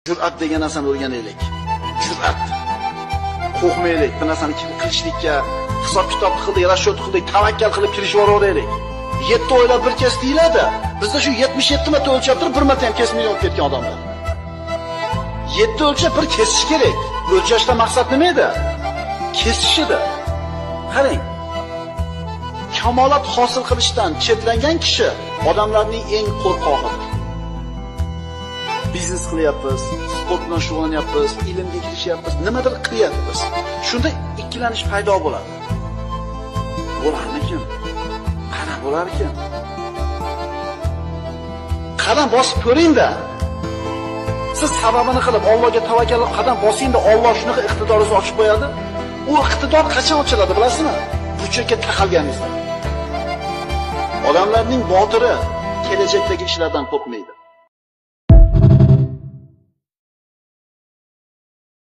Jur'at degan narsani o'rganaylik. Jur'at. Qo'rqmaylik. Bu narsani qilishlikka, hisob-kitob qildik, rashyot qildik, tavakkal qilib kirishib yuboraylik. 7 oylab bir kes deyiladi. Bizda shu 77 marta o'lchab turib, bir marta ham kesmay olib ketgan odamlar. 7 o'lchab bir kesish kerak. O'lchashda maqsad nima edi? Kesish edi. Qarang. Kamolat hosil qilishdan chetlangan kishi odamlarning eng qo'rqog'idir. Biznes qilyapmiz, sport bilan shug'ullanyapmiz, ilmga kirishyapmiz, nimadir qilyapmiz. Shunda ikkilanish paydo bo'ladi. Bo'larmikin? Qana bo'larkin? Qadam bosib ko'ring-da. Siz sababini qilib Allohga tavakkal qilib qadam bosing-da, Alloh shunaqa iqtidoringizni ochib qo'yadi. U iqtidor qachon ochiladi, bilasizmi? Burchakka taqalganingizda. Odamlarning botiri kelajakdagi ishlardan qo'rqmaydi.